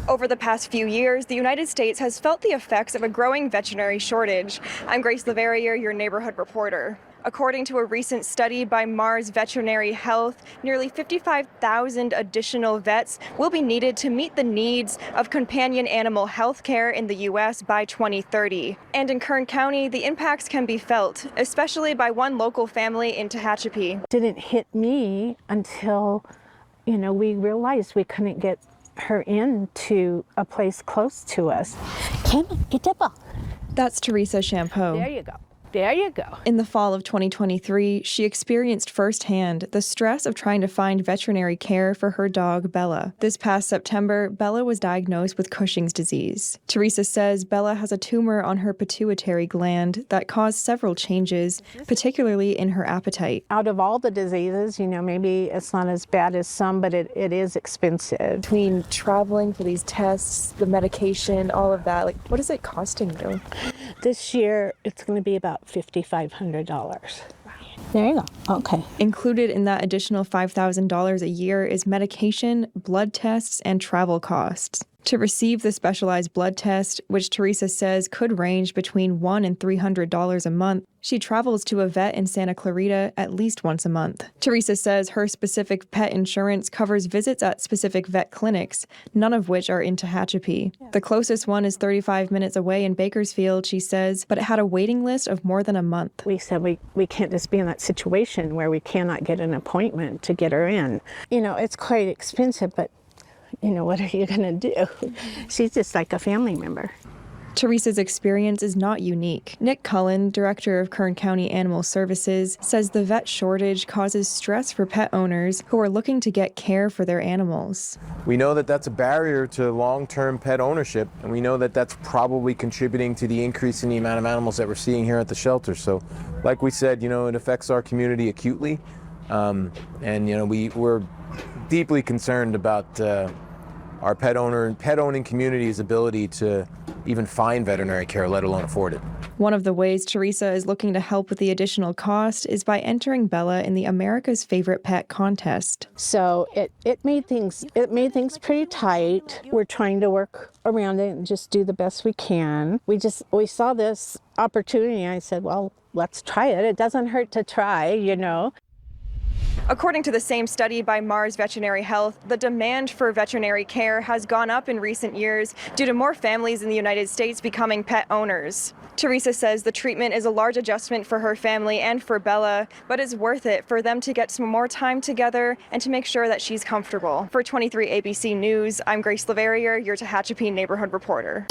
Over the past few years, the United States has felt the effects of a growing veterinary shortage. I'm Grace Leverrier, your neighborhood reporter. According to a recent study by Mars Veterinary Health, nearly 55,000 additional vets will be needed to meet the needs of companion animal health care in the U.S. by 2030. And in Kern County, the impacts can be felt, especially by one local family in Tehachapi. It didn't hit me until, we realized we couldn't get her into a place close to us. Come on, get that ball. That's Teresa Champeau. There you go. There you go. In the fall of 2023, she experienced firsthand the stress of trying to find veterinary care for her dog, Bella. This past September, Bella was diagnosed with Cushing's disease. Teresa says Bella has a tumor on her pituitary gland that caused several changes, particularly in her appetite. Out of all the diseases, maybe it's not as bad as some, but it is expensive. Between traveling for these tests, the medication, all of that, what is it costing you? This year, it's going to be about $5,500. There you go. Okay. Included in that additional $5,000 a year is medication, blood tests, and travel costs. To receive the specialized blood test, which Teresa says could range between $100 and $300 a month, she travels to a vet in Santa Clarita at least once a month. Teresa says her specific pet insurance covers visits at specific vet clinics, none of which are in Tehachapi. Yeah. The closest one is 35 minutes away in Bakersfield, she says, but it had a waiting list of more than a month. We said we can't just be in that situation where we cannot get an appointment to get her in. It's quite expensive, but what are you going to do? She's just like a family member. Teresa's experience is not unique. Nick Cullen, director of Kern County Animal Services, says the vet shortage causes stress for pet owners who are looking to get care for their animals. We know that that's a barrier to long-term pet ownership, and we know that that's probably contributing to the increase in the amount of animals that we're seeing here at the shelter. So, like we said, it affects our community acutely, and we're deeply concerned about our pet owning community's ability to even find veterinary care, let alone afford it. One of the ways Teresa is looking to help with the additional cost is by entering Bella in the America's Favorite Pet contest. So it made things pretty tight. We're trying to work around it and just do the best we can. We saw this opportunity. I said, well, let's try it. It doesn't hurt to try, According to the same study by Mars Veterinary Health, the demand for veterinary care has gone up in recent years due to more families in the United States becoming pet owners. Teresa says the treatment is a large adjustment for her family and for Bella, but it's worth it for them to get some more time together and to make sure that she's comfortable. For 23 ABC News, I'm Grace Leverrier, your Tehachapi neighborhood reporter.